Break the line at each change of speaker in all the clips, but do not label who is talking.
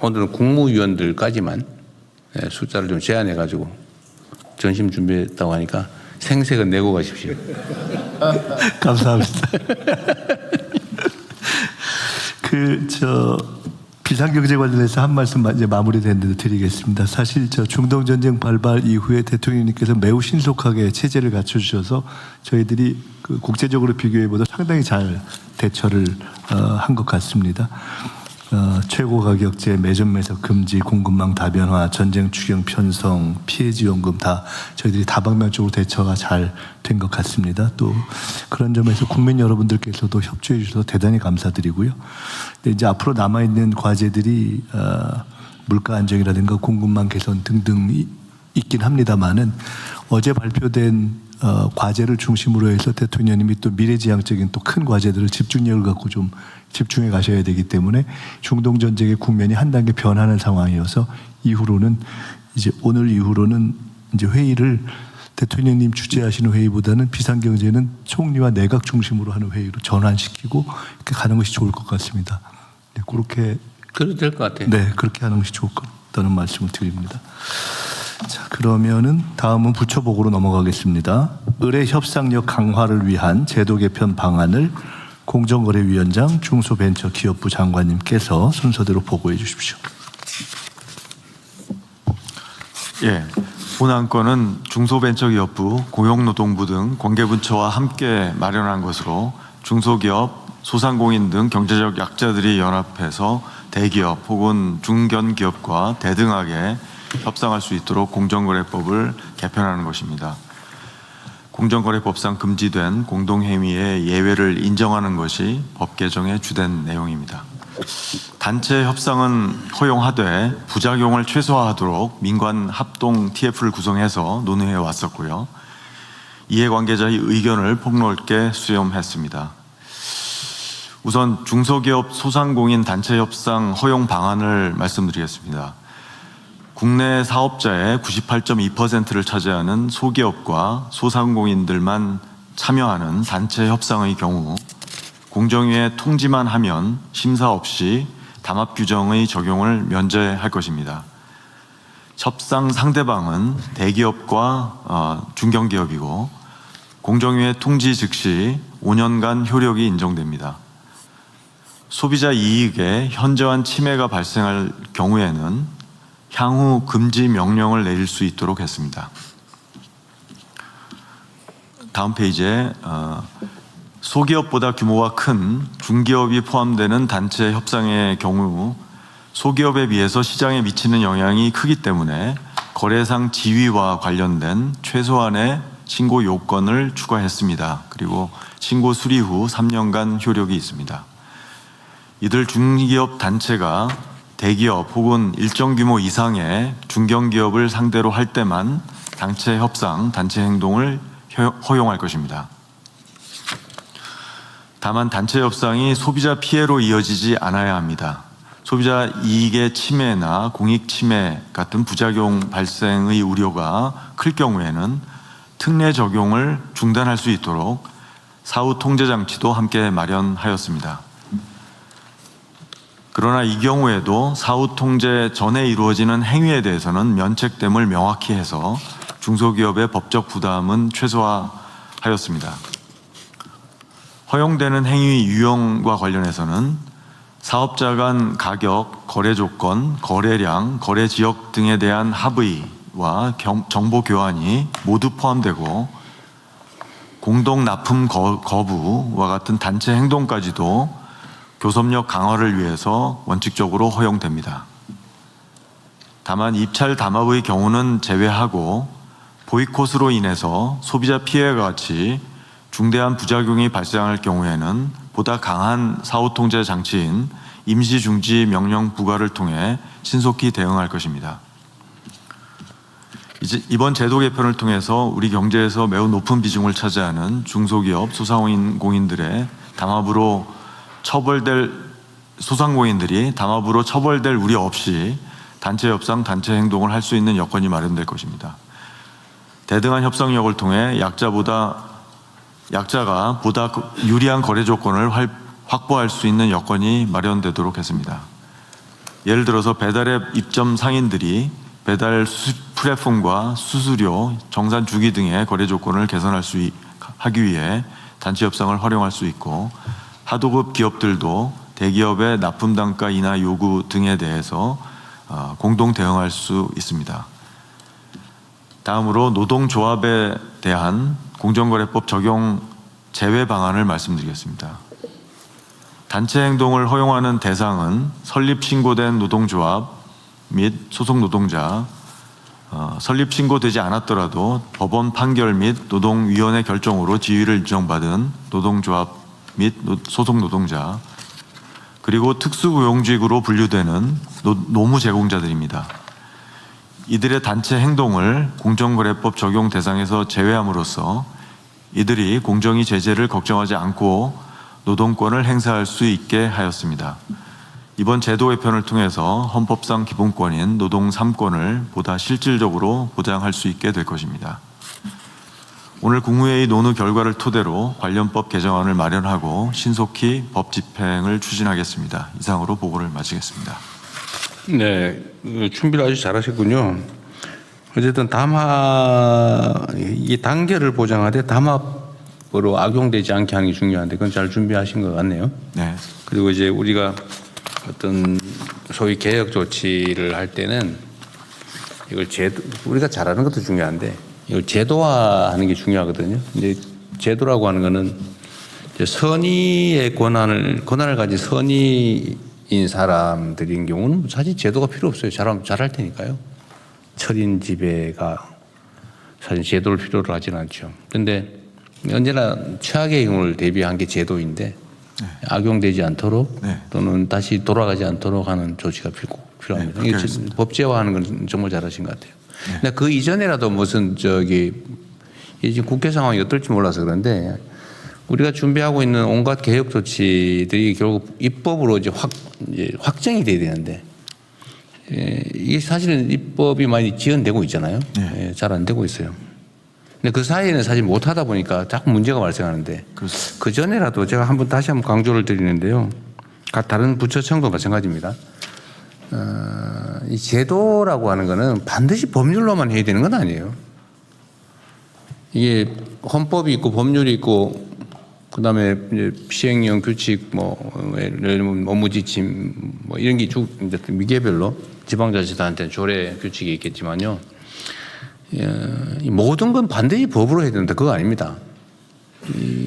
오늘은 국무위원들까지만 숫자를 좀 제한해가지고 전심 준비했다고 하니까 생색은 내고 가십시오.
감사합니다. 비상경제 관련해서 한 말씀 이제 마무리됐는데 드리겠습니다. 사실 중동전쟁 발발 이후에 대통령님께서 매우 신속하게 체제를 갖춰주셔서 저희들이 국제적으로 비교해보다 상당히 잘 대처를 한 것 같습니다. 최고 가격제, 매점 매석 금지, 공급망 다변화, 전쟁 추경 편성, 피해 지원금 다 저희들이 다방면적으로 대처가 잘 된 것 같습니다. 또 그런 점에서 국민 여러분들께서도 협조해 주셔서 대단히 감사드리고요. 근데 이제 앞으로 남아 있는 과제들이 물가 안정이라든가 공급망 개선 등등 있긴 합니다만은 어제 발표된 과제를 중심으로 해서 대통령님이 또 미래지향적인 또 큰 과제들을 집중력을 갖고 좀 집중해 가셔야 되기 때문에 중동 전쟁의 국면이 한 단계 변하는 상황이어서 이후로는 이제 오늘 이후로는 이제 회의를 대통령님 주재하시는 회의보다는 비상경제는 총리와 내각 중심으로 하는 회의로 전환시키고 이렇게 가는 것이 좋을 것 같습니다. 네, 그렇게
그래도 될 것 같아요.
네, 그렇게 하는 것이 좋을 것 같다는 말씀을 드립니다. 자, 그러면은 다음은 부처보고로 넘어가겠습니다. 의뢰 협상력 강화를 위한 제도 개편 방안을 공정거래위원장 중소벤처기업부 장관님께서 순서대로 보고해 주십시오.
예, 본안건은 중소벤처기업부, 고용노동부 등 관계부처와 함께 마련한 것으로 중소기업, 소상공인 등 경제적 약자들이 연합해서 대기업 혹은 중견기업과 대등하게 협상할 수 있도록 공정거래법을 개편하는 것입니다. 공정거래법상 금지된 공동행위의 예외를 인정하는 것이 법 개정의 주된 내용입니다. 단체 협상은 허용하되 부작용을 최소화하도록 민관 합동 TF를 구성해서 논의해 왔었고요. 이해관계자의 의견을 폭넓게 수렴했습니다. 우선 중소기업 소상공인 단체 협상 허용 방안을 말씀드리겠습니다. 국내 사업자의 98.2%를 차지하는 소기업과 소상공인들만 참여하는 단체 협상의 경우 공정위에 통지만 하면 심사 없이 담합 규정의 적용을 면제할 것입니다. 협상 상대방은 대기업과 중견기업이고 공정위의 통지 즉시 5년간 효력이 인정됩니다. 소비자 이익에 현저한 침해가 발생할 경우에는 향후 금지 명령을 내릴 수 있도록 했습니다. 다음 페이지에 소기업보다 규모가 큰 중기업이 포함되는 단체 협상의 경우 소기업에 비해서 시장에 미치는 영향이 크기 때문에 거래상 지위와 관련된 최소한의 신고 요건을 추가했습니다. 그리고 신고 수리 후 3년간 효력이 있습니다. 이들 중기업 단체가 대기업 혹은 일정 규모 이상의 중견기업을 상대로 할 때만 단체 협상, 단체 행동을 허용할 것입니다. 다만 단체 협상이 소비자 피해로 이어지지 않아야 합니다. 소비자 이익의 침해나 공익 침해 같은 부작용 발생의 우려가 클 경우에는 특례 적용을 중단할 수 있도록 사후 통제 장치도 함께 마련하였습니다. 그러나 이 경우에도 사후 통제 전에 이루어지는 행위에 대해서는 면책됨을 명확히 해서 중소기업의 법적 부담은 최소화하였습니다. 허용되는 행위 유형과 관련해서는 사업자 간 가격, 거래 조건, 거래량, 거래 지역 등에 대한 합의와 정보 교환이 모두 포함되고 공동 납품 거부와 같은 단체 행동까지도 교섭력 강화를 위해서 원칙적으로 허용됩니다. 다만 입찰 담합의 경우는 제외하고 보이콧으로 인해서 소비자 피해와 같이 중대한 부작용이 발생할 경우에는 보다 강한 사후 통제 장치인 임시 중지 명령 부과를 통해 신속히 대응할 것입니다. 이번 제도 개편을 통해서 우리 경제에서 매우 높은 비중을 차지하는 중소기업, 소상공인들의 담합으로 소상공인들이 담합으로 처벌될 우려 없이 단체 협상, 단체 행동을 할 수 있는 여건이 마련될 것입니다. 대등한 협상력을 통해 약자가 보다 유리한 거래 조건을 확보할 수 있는 여건이 마련되도록 했습니다. 예를 들어서 배달앱 입점 상인들이 배달 플랫폼과 수수료, 정산 주기 등의 거래 조건을 개선할 하기 위해 단체 협상을 활용할 수 있고, 하도급 기업들도 대기업의 납품 단가 인하 요구 등에 대해서 공동 대응할 수 있습니다. 다음으로 노동조합에 대한 공정거래법 적용 제외 방안을 말씀드리겠습니다. 단체 행동을 허용하는 대상은 설립 신고된 노동조합 및 소속 노동자, 설립 신고되지 않았더라도 법원 판결 및 노동위원회 결정으로 지위를 인정받은 노동조합 및 소속 노동자, 그리고 특수고용직으로 분류되는 노무 제공자들입니다. 이들의 단체 행동을 공정거래법 적용 대상에서 제외함으로써 이들이 공정위 제재를 걱정하지 않고 노동권을 행사할 수 있게 하였습니다. 이번 제도 개편을 통해서 헌법상 기본권인 노동 3권을 보다 실질적으로 보장할 수 있게 될 것입니다. 오늘 국무회의 논의 결과를 토대로 관련 법 개정안을 마련하고 신속히 법 집행을 추진하겠습니다. 이상으로 보고를 마치겠습니다.
네, 준비를 아주 잘하셨군요. 어쨌든 이 단계를 보장하되 담합으로 악용되지 않게 하는 게 중요한데 그건 잘 준비하신 것 같네요.
네.
그리고 이제 우리가 어떤 소위 개혁 조치를 할 때는 이걸 우리가 잘하는 것도 중요한데 이걸 제도화하는 게 중요하거든요. 이제 제도라고 하는 거는 이제 선의의 권한을 가진 선의인 사람들인 경우는 사실 제도가 필요 없어요. 잘할 테니까요. 철인 지배가 사실 제도를 필요로 하지는 않죠. 그런데 언제나 최악의 경우를 대비한 게 제도인데
네.
악용되지 않도록
네. 또는
다시 돌아가지 않도록 하는 조치가 필요합니다.
네,
이게 법제화하는 건 정말 잘하신 것 같아요.
네.
근데 그 이전에라도 무슨 이게 지금 국회 상황이 어떨지 몰라서 그런데 우리가 준비하고 있는 온갖 개혁 조치들이 결국 입법으로 이제 확정이 돼야 되는데 이게 사실은 입법이 많이 지연되고 있잖아요.
네.
잘 안 되고 있어요. 근데 그 사이에는 사실 못 하다 보니까 자꾸 문제가 발생하는데 그 전에라도 제가 다시 한번 강조를 드리는데요. 다른 부처청도 마찬가지입니다. 이 제도라고 하는 거는 반드시 법률로만 해야 되는 건 아니에요. 이게 헌법이 있고 법률이 있고 그다음에 이제 시행령 규칙 예를 들면 업무 지침 이런 게 이제 위계별로 지방자치단체는 조례 규칙이 있겠지만요. 이 모든 건 반드시 법으로 해야 된다. 그거 아닙니다.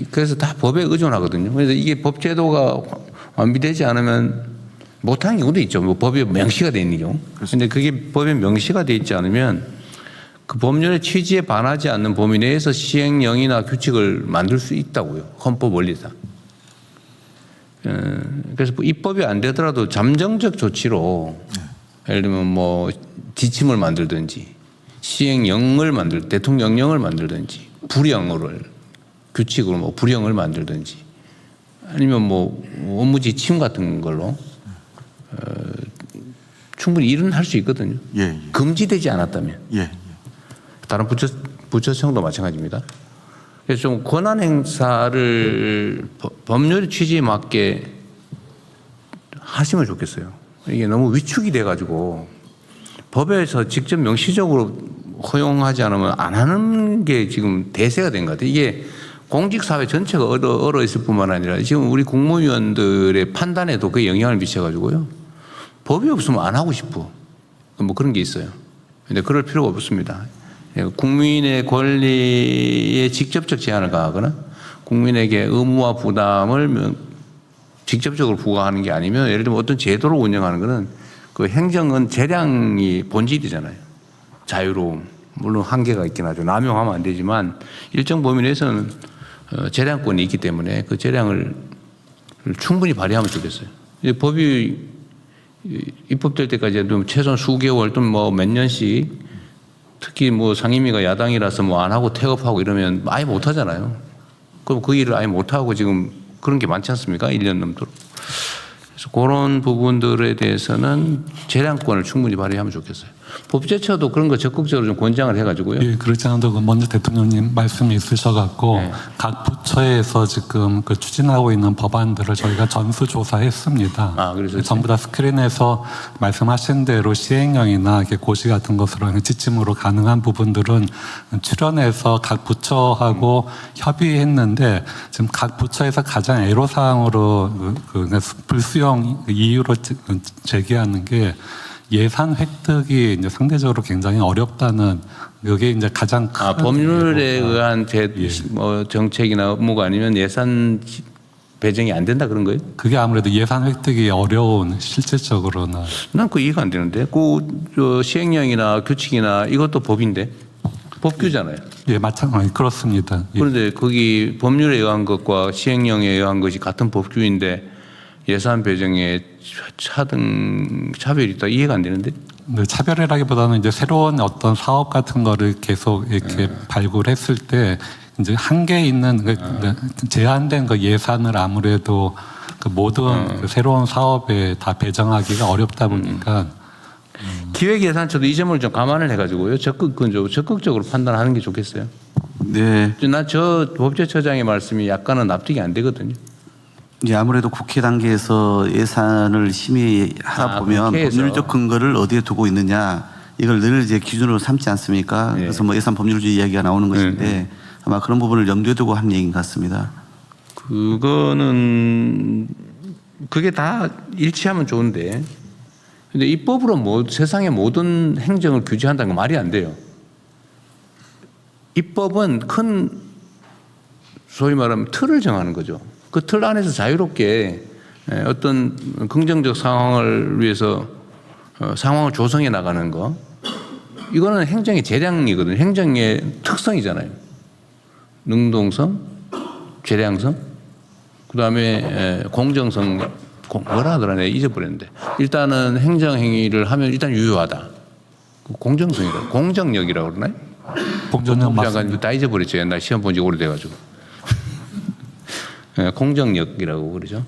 그래서 다 법에 의존하거든요. 그래서 이게 법 제도가 완비되지 않으면 못하는 경우도 있죠. 법에 명시가 되어 있는 경우. 그런데 그게 법에 명시가 되어 있지 않으면 그 법률의 취지에 반하지 않는 범위 내에서 시행령이나 규칙을 만들 수 있다고요. 헌법 원리상. 그래서 입법이 안 되더라도 잠정적 조치로 예를 들면 지침을 만들든지 시행령을 대통령령을 만들든지 불령을 규칙으로 불령을 만들든지 아니면 업무 지침 같은 걸로 충분히 일은 할 수 있거든요.
예.
금지되지 않았다면.
예.
다른 부처청도 마찬가지입니다. 그래서 좀 권한 행사를 법률의 취지에 맞게 하시면 좋겠어요. 이게 너무 위축이 돼가지고 법에서 직접 명시적으로 허용하지 않으면 안 하는 게 지금 대세가 된 것 같아요. 이게 공직사회 전체가 얼어 있을 뿐만 아니라 지금 우리 국무위원들의 판단에도 그게 영향을 미쳐가지고요. 법이 없으면 안 하고 싶어. 그런 게 있어요. 근데 그럴 필요가 없습니다. 국민의 권리에 직접적 제한을 가하거나 국민에게 의무와 부담을 직접적으로 부과하는 게 아니면 예를 들면 어떤 제도를 운영하는 거는 그 행정은 재량이 본질이잖아요. 자유로움. 물론 한계가 있긴 하죠. 남용하면 안 되지만 일정 범위 내에서는 재량권이 있기 때문에 그 재량을 충분히 발휘하면 좋겠어요. 법이 입법될 때까지 최소한 수개월 또는 몇 년씩 특히 상임위가 야당이라서 안 하고 태업하고 이러면 아예 못 하잖아요. 그럼 그 일을 아예 못 하고 지금 그런 게 많지 않습니까? 1년 넘도록. 그래서 그런 부분들에 대해서는 재량권을 충분히 발휘하면 좋겠어요. 법제처도 그런 거 적극적으로 좀 권장을 해가지고요.
예, 그렇지 않아도 그 먼저 대통령님 말씀이 있으셔갖고
네.
각 부처에서 지금 그 추진하고 있는 법안들을 저희가 전수조사했습니다.
아, 그래서
전부 다 스크린에서 말씀하신 대로 시행령이나 이렇게 고시 같은 것으로 지침으로 가능한 부분들은 출연해서 각 부처하고 협의했는데 지금 각 부처에서 가장 애로사항으로 그 불수용 이유로 제기하는 게 예산 획득이 이제 상대적으로 굉장히 어렵다는 이게 이제 가장 큰
법률에
예로가.
의한
예.
뭐 정책이나 업무가 아니면 예산 배정이 안 된다 그런 거예요?
그게 아무래도 예산 획득이 어려운 실질적으로는
난 그 이해가 안 되는데 저 시행령이나 규칙이나 이것도 법인데 법규잖아요.
예 마찬가지 그렇습니다. 예.
그런데 거기 법률에 의한 것과 시행령에 의한 것이 같은 법규인데 예산 배정에 차별이 있다 이해가 안 되는데.
네, 차별이라기보다는 이제 새로운 어떤 사업 같은 거를 계속 이렇게 발굴했을 때 이제 한계 있는 제한된 그 예산을 아무래도 그 모든 그 새로운 사업에 다 배정하기가 어렵다 보니까
기획예산처도 이 점을 좀 감안을 해가지고요. 적극적으로 판단하는 게 좋겠어요.
네.
난 저 법제처장의 말씀이 약간은 납득이 안 되거든요.
이제 아무래도 국회 단계에서 예산을 심의하다 보면
국회에서.
법률적 근거를 어디에 두고 있느냐 이걸 늘 이제 기준으로 삼지 않습니까?
네.
그래서 뭐 예산 법률주의 이야기가 나오는 것인데 아마 그런 부분을 염두에 두고 한 얘기인 것 같습니다.
그게 다 일치하면 좋은데, 근데 입법으로 세상의 모든 행정을 규제한다는 건 말이 안 돼요. 입법은 큰 소위 말하면 틀을 정하는 거죠. 그 틀 안에서 자유롭게 어떤 긍정적 상황을 위해서 상황을 조성해 나가는 거. 이거는 행정의 재량이거든요. 행정의 특성이잖아요. 능동성, 재량성, 그다음에 공정성, 뭐라 하더라 내가 잊어버렸는데 일단은 행정행위를 하면 일단 유효하다. 공정성이라 공정력이라고 그러나요?
공정력
약간
맞습니다.
다 잊어버렸죠. 옛날 시험 본 지 오래돼가지고. 공정력이라고 그러죠.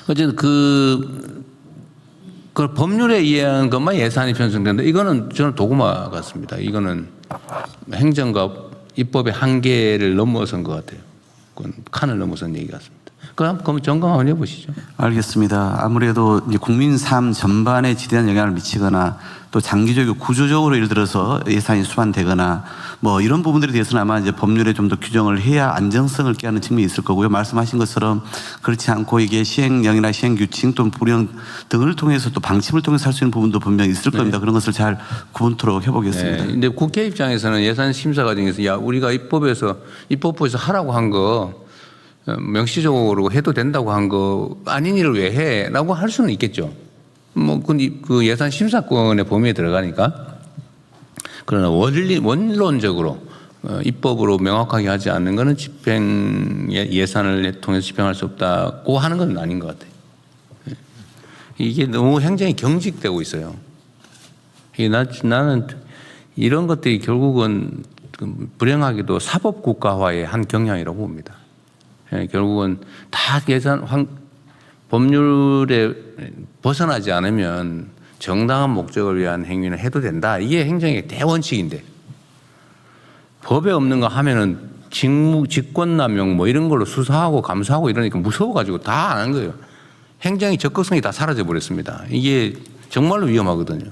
어쨌든 그 법률에 의한 것만 예산이 편성된다. 이거는 저는 도구마 같습니다. 이거는 행정과 입법의 한계를 넘어선 것 같아요. 그건 칸을 넘어선 얘기 같습니다. 그럼 점검 한번 해보시죠.
알겠습니다. 아무래도 이제 국민 삶 전반에 지대한 영향을 미치거나 또 장기적이고 구조적으로 예를 들어서 예산이 수반되거나 뭐 이런 부분들에 대해서는 아마 이제 법률에 좀 더 규정을 해야 안정성을 꾀하는 측면이 있을 거고요. 말씀하신 것처럼 그렇지 않고 이게 시행령이나 시행규칙 또는 불령 등을 통해서 또 방침을 통해서 할 수 있는 부분도 분명히 있을 겁니다. 그런 것을 잘 구분토록 해보겠습니다.
근데 국회 입장에서는 예산 심사 과정에서 야 우리가 입법부에서 하라고 한 거 명시적으로 해도 된다고 한 거 아닌 일을 왜 해? 라고 할 수는 있겠죠. 뭐 그 예산 심사권의 범위에 들어가니까. 그러나 원론적으로 입법으로 명확하게 하지 않는 것은 집행 예산을 통해서 집행할 수 없다고 하는 건 아닌 것 같아요. 이게 너무 행정이 경직되고 있어요. 나는 이런 것들이 결국은 불행하게도 사법국가화의 한 경향이라고 봅니다. 결국은 다 법률에 벗어나지 않으면 정당한 목적을 위한 행위는 해도 된다. 이게 행정의 대원칙인데 법에 없는 거 하면은 직권남용 뭐 이런 걸로 수사하고 감사하고 이러니까 무서워가지고 다 안 한 거예요. 행정의 적극성이 다 사라져 버렸습니다. 이게 정말로 위험하거든요.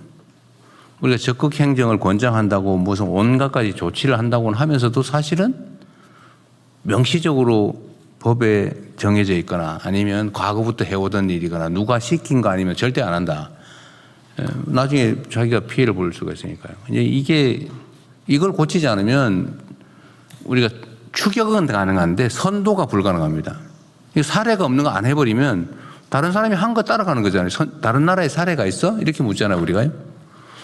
우리가 적극 행정을 권장한다고 무슨 온갖 가지 조치를 한다고는 하면서도 사실은 명시적으로 법에 정해져 있거나 아니면 과거부터 해오던 일이거나 누가 시킨 거 아니면 절대 안 한다. 나중에 자기가 피해를 볼 수가 있으니까요. 이걸 고치지 않으면 우리가 추격은 가능한데 선도가 불가능합니다. 사례가 없는 거 안 해버리면 다른 사람이 한 거 따라가는 거잖아요. 다른 나라에 사례가 있어? 이렇게 묻잖아요, 우리가요.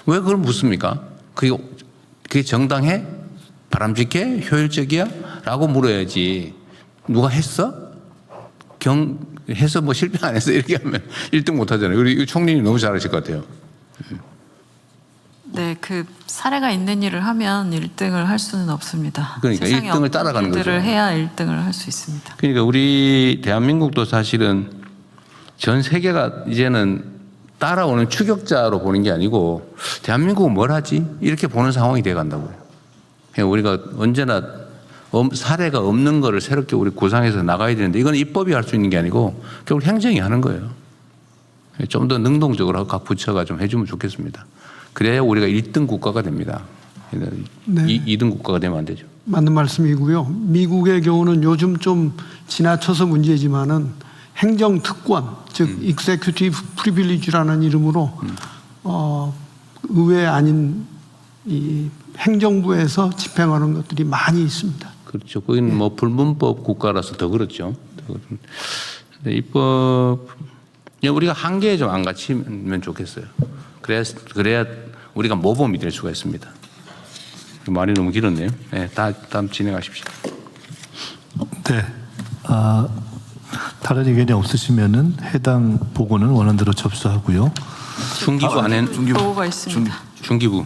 왜 그걸 묻습니까? 그게 정당해? 바람직해? 효율적이야? 라고 물어야지. 누가 했어? 해서 뭐 실패 안 했어? 이렇게 하면 1등 못 하잖아요. 우리 총리님 너무 잘하실 것 같아요.
네, 그 사례가 있는 일을 하면 1등을 할 수는 없습니다.
그러니까
세상에
1등을
없는
따라가는 거죠.
일들을 해야 1등을 할 수 있습니다.
그러니까 우리 대한민국도 사실은 전 세계가 이제는 따라오는 추격자로 보는 게 아니고 대한민국은 뭘 하지? 이렇게 보는 상황이 돼 간다고요. 그냥 우리가 언제나 사례가 없는 거를 새롭게 우리 구상해서 나가야 되는데 이건 입법이 할 수 있는 게 아니고 결국 행정이 하는 거예요. 좀 더 능동적으로 각 부처가 좀 해주면 좋겠습니다. 그래야 우리가 1등 국가가 됩니다.
네.
2등 국가가 되면 안 되죠.
맞는 말씀이고요. 미국의 경우는 요즘 좀 지나쳐서 문제지만은 행정 특권, 즉 executive privilege라는 이름으로 의회 아닌 이 행정부에서 집행하는 것들이 많이 있습니다.
그렇죠. 거기는 뭐 불문법 국가라서 더 그렇죠. 근데 입법 우리가 한계에 좀 안 갇히면 좋겠어요. 그래야 우리가 모범이 될 수가 있습니다. 말이 너무 길었네요. 네, 다음 진행하십시오.
네. 다른 의견이 없으시면은 해당 보고는 원안대로 접수하고요.
중기부 안에
보고가 있습니다.
중기부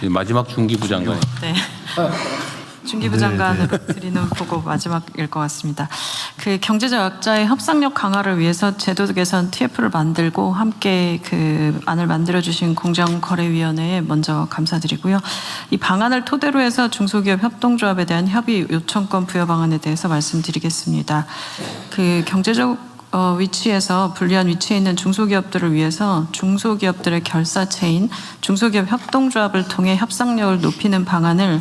마지막 중기부 장관.
네. 중기부 장관으로 드리는 보고 마지막일 것 같습니다. 그 경제적 약자의 협상력 강화를 위해서 제도 개선 TF를 만들고 함께 그 안을 만들어주신 공정거래위원회에 먼저 감사드리고요. 이 방안을 토대로 해서 중소기업 협동조합에 대한 협의 요청권 부여 방안에 대해서 말씀드리겠습니다. 그 경제적 위치에서 불리한 위치에 있는 중소기업들을 위해서 중소기업들의 결사체인 중소기업 협동조합을 통해 협상력을 높이는 방안을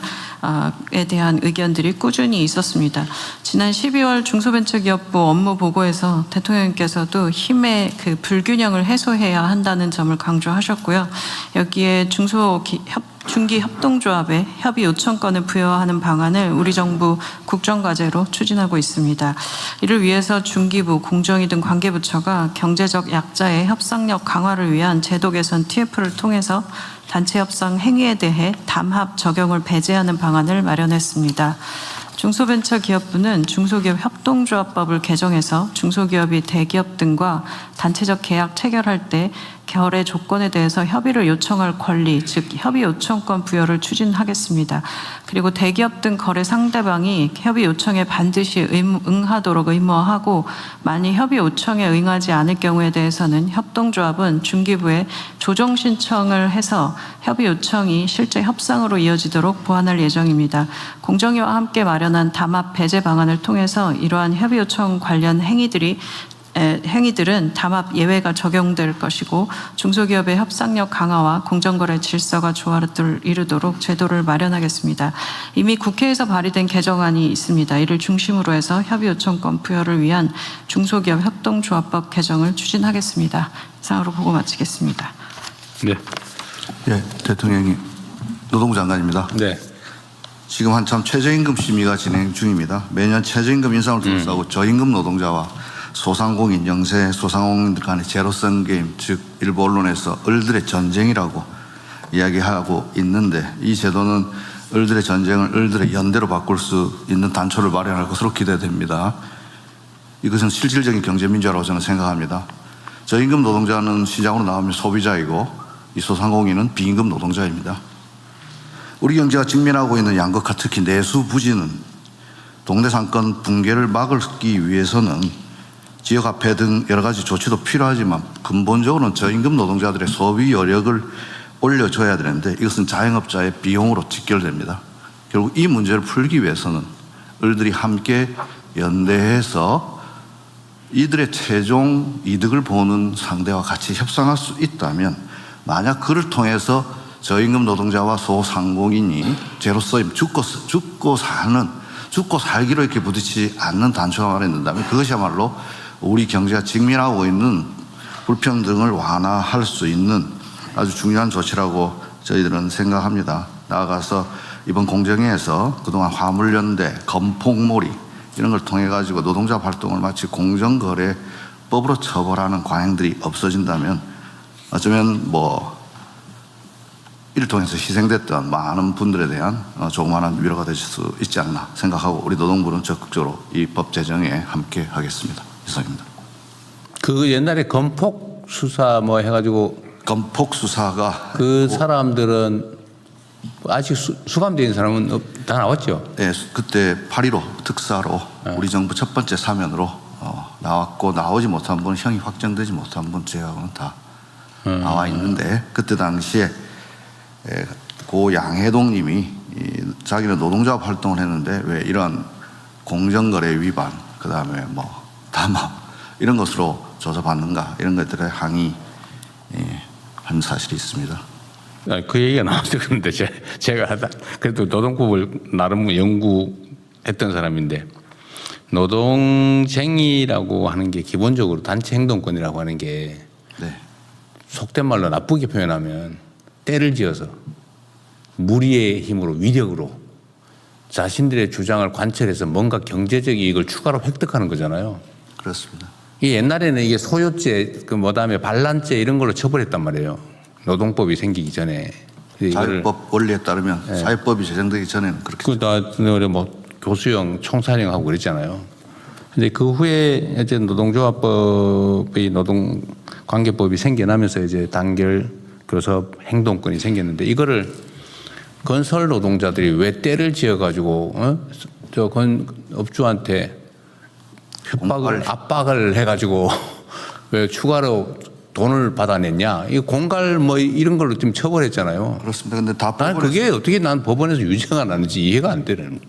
에 대한 의견들이 꾸준히 있었습니다. 지난 12월 중소벤처기업부 업무 보고에서 대통령께서도 힘의 그 불균형을 해소해야 한다는 점을 강조하셨고요. 여기에 중기 협동조합에 협의 요청권을 부여하는 방안을 우리 정부 국정과제로 추진하고 있습니다. 이를 위해서 중기부, 공정위 등 관계부처가 경제적 약자의 협상력 강화를 위한 제도 개선 TF를 통해서 단체 협상 행위에 대해 담합 적용을 배제하는 방안을 마련했습니다. 중소벤처기업부는 중소기업 협동조합법을 개정해서 중소기업이 대기업 등과 단체적 계약 체결할 때 결의 조건에 대해서 협의를 요청할 권리, 즉 협의 요청권 부여를 추진하겠습니다. 그리고 대기업 등 거래 상대방이 협의 요청에 반드시 응하도록 의무화하고 만일 협의 요청에 응하지 않을 경우에 대해서는 협동조합은 중기부에 조정 신청을 해서 협의 요청이 실제 협상으로 이어지도록 보완할 예정입니다. 공정위와 함께 마련한 담합 배제 방안을 통해서 이러한 협의 요청 관련 행위들은 담합 예외가 적용될 것이고 중소기업의 협상력 강화와 공정거래 질서가 조화를 이루도록 제도를 마련하겠습니다. 이미 국회에서 발의된 개정안이 있습니다. 이를 중심으로 해서 협의 요청권 부여를 위한 중소기업 협동조합법 개정을 추진하겠습니다. 이상으로 보고 마치겠습니다.
네.
예, 대통령님, 노동부 장관입니다.
네.
지금 한참 최저임금 심의가 진행 중입니다. 매년 최저임금 인상을 둘러싸고 저임금 노동자와 소상공인, 영세 소상공인들 간의 제로섬 게임, 즉 일부 언론에서 을들의 전쟁이라고 이야기하고 있는데 이 제도는 을들의 전쟁을 을들의 연대로 바꿀 수 있는 단초를 마련할 것으로 기대됩니다. 이것은 실질적인 경제민주화라고 저는 생각합니다. 저임금 노동자는 시장으로 나오면 소비자이고 이 소상공인은 비임금 노동자입니다. 우리 경제가 직면하고 있는 양극화, 특히 내수 부진은 동네 상권 붕괴를 막기 위해서는 지역화폐 등 여러 가지 조치도 필요하지만 근본적으로는 저임금 노동자들의 소비 여력을 올려줘야 되는데 이것은 자영업자의 비용으로 직결됩니다. 결국 이 문제를 풀기 위해서는 을들이 함께 연대해서 이들의 최종 이득을 보는 상대와 같이 협상할 수 있다면 만약 그를 통해서 저임금 노동자와 소상공인이 제로섬 죽고 살기로 이렇게 부딪히지 않는 단초가 마련된다면 그것이야말로 우리 경제가 직면하고 있는 불평등을 완화할 수 있는 아주 중요한 조치라고 저희들은 생각합니다. 나아가서 이번 공정위에서 그동안 화물연대, 건폭몰이 이런 걸 통해 가지고 노동자 활동을 마치 공정거래법으로 처벌하는 관행들이 없어진다면 어쩌면 이를 통해서 희생됐던 많은 분들에 대한 조그마한 위로가 되실 수 있지 않나 생각하고 우리 노동부는 적극적으로 이 법 제정에 함께 하겠습니다. 이상입니다.
그 옛날에 건폭 수사 해가지고
건폭 수사가
그 사람들은 아직 수감되어 있는 사람은 다 나왔죠?
네, 그때 8.15 특사로 우리 정부 첫 번째 사면으로 나왔고 나오지 못한 분, 형이 확정되지 못한 분 제하고는 다 나와 있는데 그때 당시에 고 양해동님이 자기는 노동조합 활동을 했는데 왜 이런 공정거래 위반, 그 다음에 뭐 담합 이런 것으로 조사받는가 이런 것들에 항의한 사실이 있습니다.
그 얘기가 나왔죠. 그런데 제가 그래도 노동법을 나름 연구했던 사람인데 노동쟁의라고 하는 게 기본적으로 단체 행동권이라고 하는 게
네.
속된 말로 나쁘게 표현하면 때를 지어서 무리의 힘으로 위력으로 자신들의 주장을 관철해서 뭔가 경제적 이익을 추가로 획득하는 거잖아요.
그렇습니다.
이 옛날에는 이게 소요죄, 그 뭐다음에 반란죄 이런 걸로 처벌했단 말이에요. 노동법이 생기기 전에.
사회법 원리에 따르면 사회법이 제정되기 전에는 그렇게.
그다 뭐 교수형, 총사령하고 그랬잖아요. 근데 그 후에 이제 노동조합법이 노동관계법이 생겨나면서 이제 단결, 교섭, 행동권이 생겼는데 이거를 건설 노동자들이 왜 때를 지어가지고 저 업주한테 압박을 해가지고 왜 추가로 돈을 받아냈냐? 이 공갈 뭐 이런 걸로 좀 처벌했잖아요.
그렇습니다. 근데 다
난 그게 어떻게 난 법원에서 유죄가 나는지 이해가 안 되는.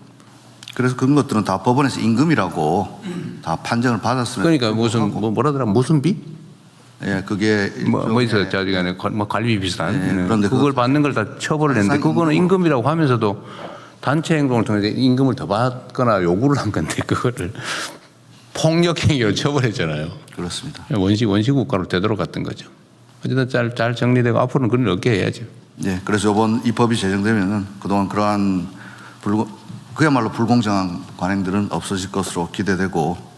그래서 그런 것들은 다 법원에서 임금이라고 다 판정을 받았으면.
그러니까 무슨 뭐라더라 무슨 비?
예, 그게
뭐 있어요. 저기간에 뭐 관리 비슷한.
네, 그런데
그걸 받는 걸 다 처벌을 했는데 그거는 임금이라고 하면서도 단체 행동을 통해서 임금을 더 받거나 요구를 한 건데 그거를 폭력행위로 처벌했잖아요.
그렇습니다.
원시 국가로 되도록 갔던 거죠. 어쨌든 잘 정리되고 앞으로는 그런 일 없게 해야죠.
네, 그래서 이번 이 법이 제정되면은 그동안 그러한 그야말로 불공정한 관행들은 없어질 것으로 기대되고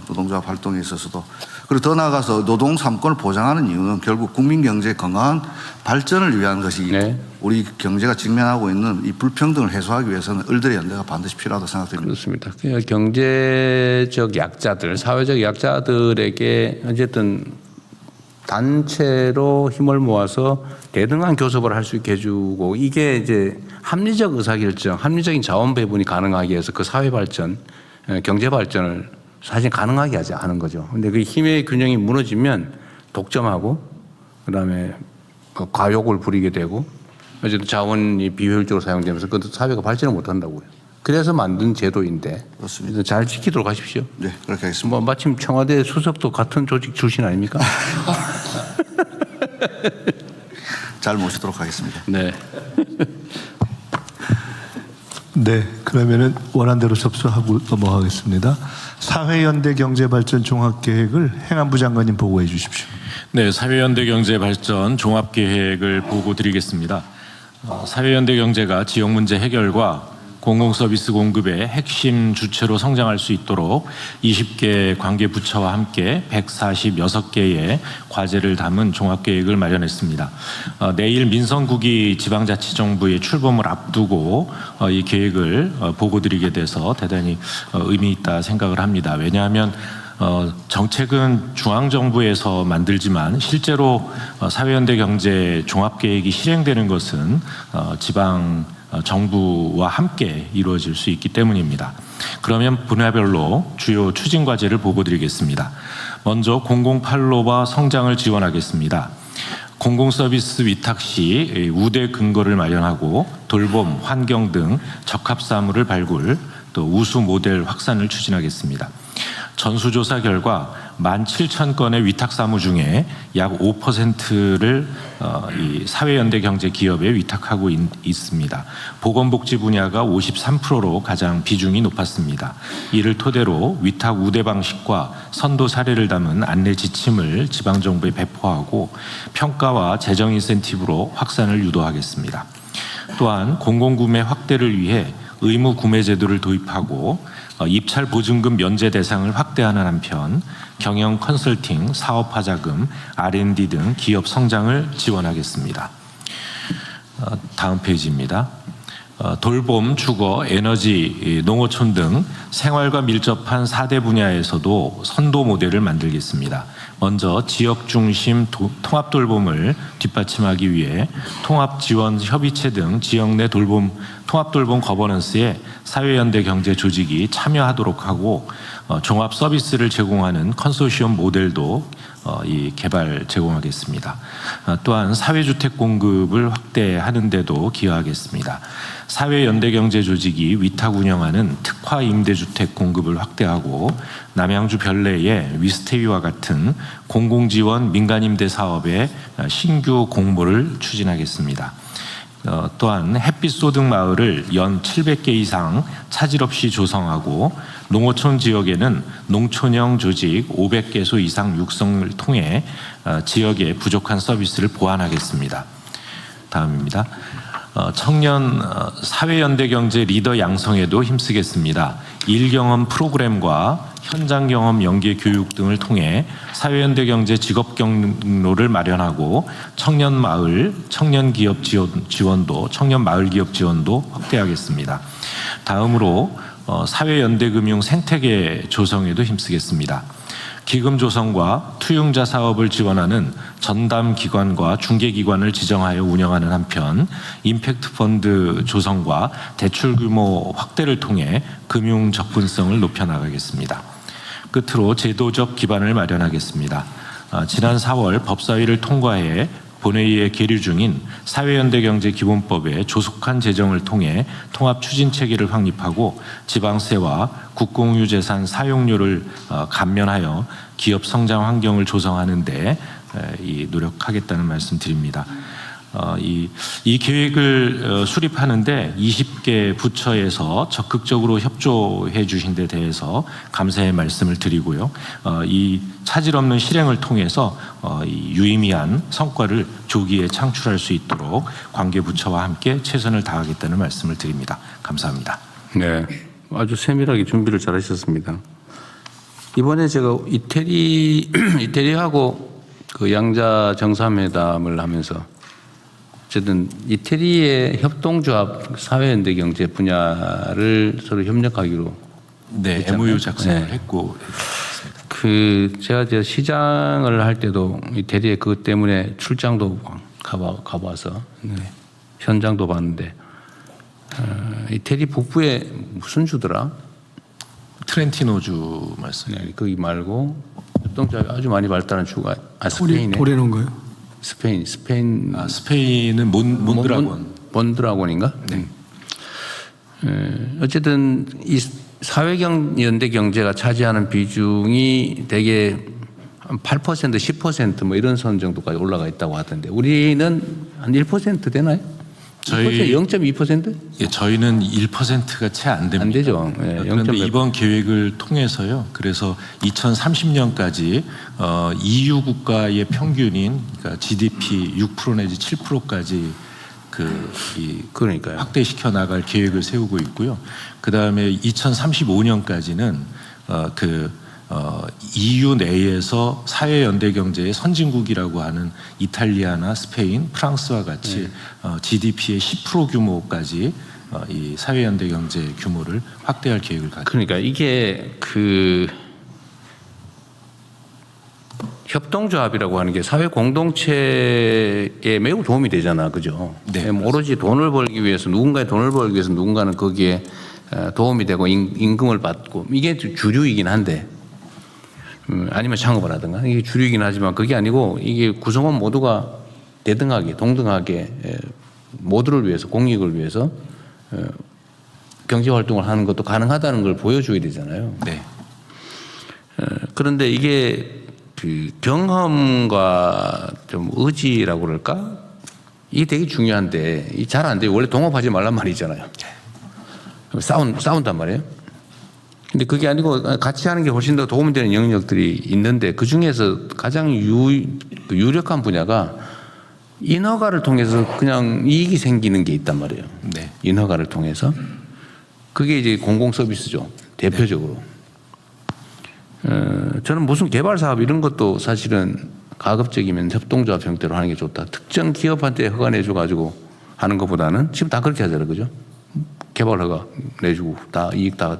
노동조합 활동에 있어서도 그리고 더 나아가서 노동 3권을 보장하는 이유는 결국 국민 경제의 건강한 발전을 위한 것이기
네.
우리 경제가 직면하고 있는 이 불평등을 해소하기 위해서는 을들의 연대가 반드시 필요하다고 생각됩니다.
그렇습니다. 그냥 경제적 약자들, 사회적 약자들에게 어쨌든 단체로 힘을 모아서 대등한 교섭을 할 수 있게 해주고 이게 이제 합리적 의사결정, 합리적인 자원 배분이 가능하게 해서 그 사회 발전, 경제 발전을 사실 가능하게 하는 거죠. 근데 그 힘의 균형이 무너지면 독점하고 그다음에 과욕을 부리게 되고 어쨌든 자원이 비효율적으로 사용되면서 그 사회가 발전을 못 한다고요. 그래서 만든 제도인데
그렇습니다.
잘 지키도록 하십시오.
네, 그렇게 하겠습니다.
뭐 마침 청와대 수석도 같은 조직 출신 아닙니까?
잘 모시도록 하겠습니다.
네.
네, 그러면은 원안대로 접수하고 넘어가겠습니다. 사회연대 경제발전 종합계획을 행안부 장관님 보고해 주십시오.
네, 사회연대 경제발전 종합계획을 보고 드리겠습니다. 사회연대 경제가 지역 문제 해결과 공공서비스 공급의 핵심 주체로 성장할 수 있도록 20개 관계부처와 함께 146개의 과제를 담은 종합계획을 마련했습니다. 내일 민선국이 지방자치정부의 출범을 앞두고 이 계획을 보고드리게 돼서 대단히 의미 있다 생각을 합니다. 왜냐하면 정책은 중앙정부에서 만들지만 실제로 사회연대 경제 종합계획이 실행되는 것은 지방 정부와 함께 이루어질 수 있기 때문입니다. 그러면 분야별로 주요 추진 과제를 보고드리겠습니다. 먼저 공공판로와 성장을 지원하겠습니다. 공공서비스 위탁 시 우대 근거를 마련하고 돌봄, 환경 등 적합 사무를 발굴, 또 우수 모델 확산을 추진하겠습니다. 전수조사 결과 17,000건의 위탁 사무 중에 약 5%를 이 사회연대 경제 기업에 위탁하고 있습니다. 보건복지 분야가 53%로 가장 비중이 높았습니다. 이를 토대로 위탁 우대 방식과 선도 사례를 담은 안내 지침을 지방정부에 배포하고 평가와 재정 인센티브로 확산을 유도하겠습니다. 또한 공공구매 확대를 위해 의무 구매 제도를 도입하고 입찰 보증금 면제 대상을 확대하는 한편 경영 컨설팅, 사업화 자금, R&D 등 기업 성장을 지원하겠습니다. 다음 페이지입니다. 돌봄, 주거, 에너지, 농어촌 등 생활과 밀접한 4대 분야에서도 선도 모델을 만들겠습니다. 먼저 지역 중심 통합 돌봄을 뒷받침하기 위해 통합 지원 협의체 등 지역 내 통합 돌봄 거버넌스에 사회연대 경제 조직이 참여하도록 하고 종합 서비스를 제공하는 컨소시엄 모델도 이 개발 제공하겠습니다. 또한 사회주택 공급을 확대하는 데도 기여하겠습니다. 사회연대경제조직이 위탁 운영하는 특화 임대주택 공급을 확대하고 남양주 별내의 위스테이와 같은 공공지원 민간임대 사업의 신규 공모를 추진하겠습니다. 또한 햇빛 소득 마을을 연 700개 이상 차질 없이 조성하고 농어촌 지역에는 농촌형 조직 500개소 이상 육성을 통해 지역의 부족한 서비스를 보완하겠습니다. 다음입니다. 청년 사회연대경제 리더 양성에도 힘쓰겠습니다. 일경험 프로그램과 현장 경험 연계 교육 등을 통해 사회연대경제 직업 경로를 마련하고 청년 마을, 청년 기업 지원도, 청년 마을 기업 지원도 확대하겠습니다. 다음으로 사회연대금융 생태계 조성에도 힘쓰겠습니다. 기금 조성과 투융자 사업을 지원하는 전담 기관과 중개 기관을 지정하여 운영하는 한편 임팩트 펀드 조성과 대출 규모 확대를 통해 금융 접근성을 높여 나가겠습니다. 끝으로 제도적 기반을 마련하겠습니다. 지난 4월 법사위를 통과해 본회의에 계류 중인 사회연대경제기본법의 조속한 제정을 통해 통합 추진 체계를 확립하고 지방세와 국공유재산 사용료를 감면하여 기업 성장 환경을 조성하는 데 노력하겠다는 말씀 드립니다. 이 계획을 수립하는데 20개 부처에서 적극적으로 협조해 주신 데 대해서 감사의 말씀을 드리고요. 이 차질 없는 실행을 통해서 유의미한 성과를 조기에 창출할 수 있도록 관계 부처와 함께 최선을 다하겠다는 말씀을 드립니다. 감사합니다.
네, 아주 세밀하게 준비를 잘 하셨습니다. 이번에 제가 이태리하고 그 양자 정상회담을 하면서 어쨌든 이태리의 협동조합 사회연대 경제 분야를 서로 협력하기로
네,
했잖아요.
MOU 작성을
네.
했고
제가 시장을 할 때도 이태리에 그것 때문에 출장도 가봐서 네. 현장도 봤는데 이태리 북부에 무슨 주더라?
트렌티노주 말씀.
네, 거기 말고 협동조합이 아주 많이 발달한 주가 스페인에
도레노인가요?
스페인
스페인은 몬드라곤.
몬드라곤인가? 네. 어쨌든 이 사회연대 경제가 차지하는 비중이 대개 한 8%, 10% 뭐 이런 선 정도까지 올라가 있다고 하던데 우리는 한 1% 되나요?
저희
0.2%?
예, 저희는 1%가 채 안 됩니다.
안 되죠. 예,
그런데
0.몇%.
이번 계획을 통해서요. 그래서 2030년까지 EU 국가의 평균인 그러니까 GDP 6% 내지 7%까지
그러니까요.
확대시켜 나갈 계획을 세우고 있고요. 그 다음에 2035년까지는 EU 내에서 사회연대 경제의 선진국이라고 하는 이탈리아나 스페인, 프랑스와 같이 GDP의 10% 규모까지 이 사회연대 경제 규모를 확대할 계획을 가지고
그러니까 이게 협동조합이라고 하는 게 사회 공동체에 매우 도움이 되잖아, 그죠?
네,
오로지 돈을 벌기 위해서 누군가의 돈을 벌기 위해서 누군가는 거기에 도움이 되고 임금을 받고 이게 주류이긴 한데 아니면 창업을 하든가 이게 주류이긴 하지만 그게 아니고 이게 구성원 모두가 대등하게 동등하게 모두를 위해서 공익을 위해서 경제 활동을 하는 것도 가능하다는 걸 보여줘야 되잖아요.
네.
그런데 이게 경험과 좀 의지라고 그럴까? 이게 되게 중요한데 이 잘 안 돼요. 원래 동업하지 말란 말이잖아요. 싸운단 말이에요. 근데 그게 아니고 같이 하는 게 훨씬 더 도움이 되는 영역들이 있는데 그 중에서 가장 유력한 분야가 인허가를 통해서 그냥 이익이 생기는 게 있단 말이에요.
네.
인허가를 통해서. 그게 이제 공공 서비스죠. 대표적으로. 저는 무슨 개발 사업 이런 것도 사실은 가급적이면 협동조합 형태로 하는 게 좋다. 특정 기업한테 허가 내줘가지고 하는 것보다는 지금 다 그렇게 하잖아요. 그죠? 개발 허가 내주고 다 이익 다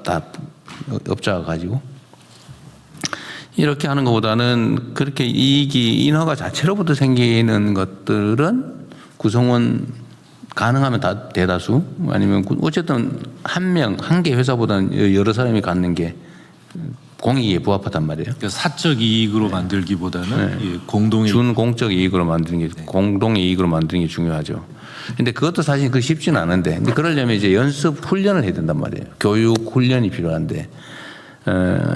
업자가 가지고 이렇게 하는 것보다는 그렇게 이익이 인허가 자체로부터 생기는 것들은 구성원 가능하면 다 대다수 아니면 어쨌든 한 개 회사보다는 여러 사람이 갖는 게 공익에 부합하단 말이에요.
그러니까 사적 이익으로 만들기보다는 예, 공동의
준공적 이익으로 만드는 게 공동의 이익으로 만드는 게 중요하죠. 근데 그것도 사실 그 쉽지는 않은데, 근데 그러려면 이제 연습 훈련을 해야 된단 말이에요. 교육 훈련이 필요한데,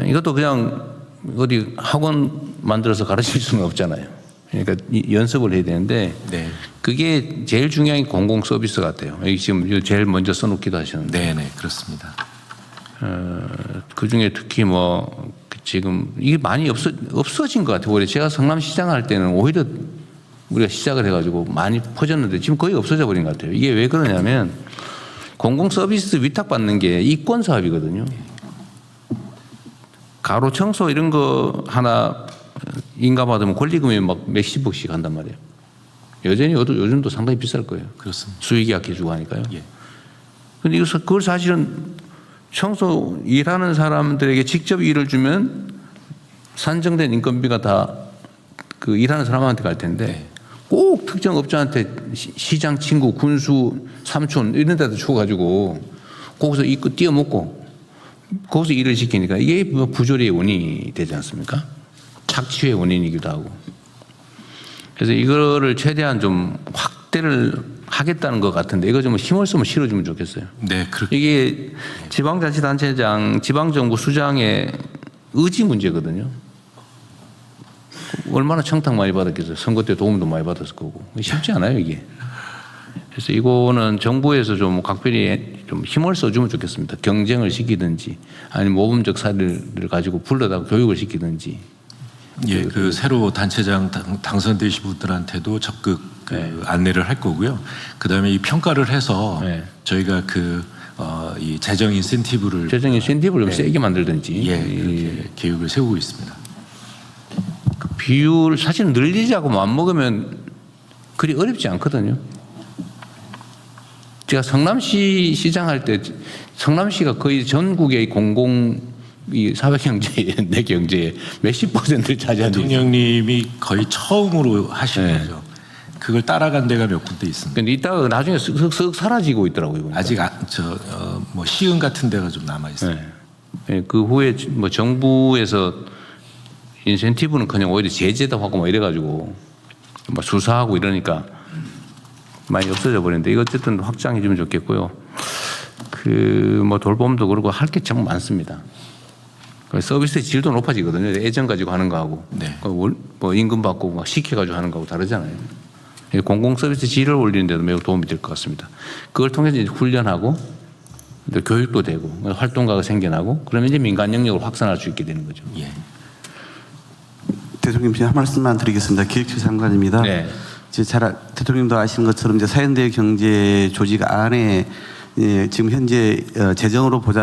이것도 그냥 어디 학원 만들어서 가르칠 수는 없잖아요. 그러니까 연습을 해야 되는데,
네.
그게 제일 중요한 게 공공 서비스 같아요. 여기 지금 제일 먼저 써놓기도 하셨는데.
네네 그렇습니다.
그 중에 특히 뭐 지금 이게 많이 없어진 것 같아요. 오히려 제가 성남시장 할 때는 오히려 우리가 시작을 해가지고 많이 퍼졌는데 지금 거의 없어져 버린 것 같아요. 이게 왜 그러냐면 공공 서비스 위탁받는 게 이권 사업이거든요. 가로 청소 이런 거 하나 인가받으면 권리금이 막 몇십억씩 한단 말이에요. 여전히 요즘도 상당히 비쌀 거예요.
그렇습니다.
수의계약 해주고 하니까요.
예.
근데 이거 그걸 사실은 청소 일하는 사람들에게 직접 일을 주면 산정된 인건비가 다 그 일하는 사람한테 갈 텐데 꼭 특정 업자한테 시장 친구, 군수, 삼촌 이런 데다 줘가지고 거기서 이거 띄어먹고 거기서 일을 시키니까 이게 부조리의 원인이 되지 않습니까? 착취의 원인이기도 하고. 그래서 이거를 최대한 좀 확대를 하겠다는 것 같은데 이거 좀 힘을 쓰면 실어주면 좋겠어요.
네 그렇게
이게 지방자치단체장, 지방정부 수장의 의지 문제거든요. 얼마나 청탁 많이 받았겠어요. 선거 때 도움도 많이 받았을 거고. 쉽지 않아요, 이게. 그래서 이거는 정부에서 좀 각별히 좀 힘을 써주면 좋겠습니다. 경쟁을 시키든지 아니면 모범적 사례를 가지고 불러다가 교육을 시키든지.
예, 그 새로 단체장 당선되신 분들한테도 적극 안내를 할 거고요. 그다음에 이 평가를 해서 저희가 이 재정 인센티브를
좀 세게 만들든지.
그렇게 계획을 세우고 있습니다.
그 비율 사실 늘리자고 마음먹으면 그리 어렵지 않거든요. 제가 성남시 시장 할 때 성남시가 거의 전국의 공공 이 사회경제의 내 경제의 몇십 %를 차지하는
대통령님이 거의 처음으로 하신 거죠. 그걸 따라간 데가 몇 군데 있습니다.
근데 이따가 나중에 쓱쓱 사라지고 있더라고요. 보니까.
아직 뭐 시흥 같은 데가 좀 남아 있어요.
그 후에 뭐 정부에서 인센티브는 그냥 오히려 제재도 하고 뭐 이래가지고 뭐 수사하고 이러니까 많이 없어져 버렸는데 이거 어쨌든 확장해 주면 좋겠고요. 그 뭐 돌봄도 그러고 할 게 정말 많습니다. 서비스의 질도 높아지거든요. 애정 가지고 하는 거하고 뭐 임금 받고 막 시켜가지고 하는 거하고 다르잖아요. 공공 서비스 질을 올리는 데도 매우 도움이 될 것 같습니다. 그걸 통해서 이제 훈련하고 또 교육도 되고 활동가가 생겨나고 그러면 이제 민간 영역을 확산할 수 있게 되는 거죠.
예.
대통령 한 말씀만 드리겠습니다. 기획처 장관입니다.
네.
대통령도 아시는 것처럼 이제 사연대 경제 조직 안에 지금 현재 재정으로 보자.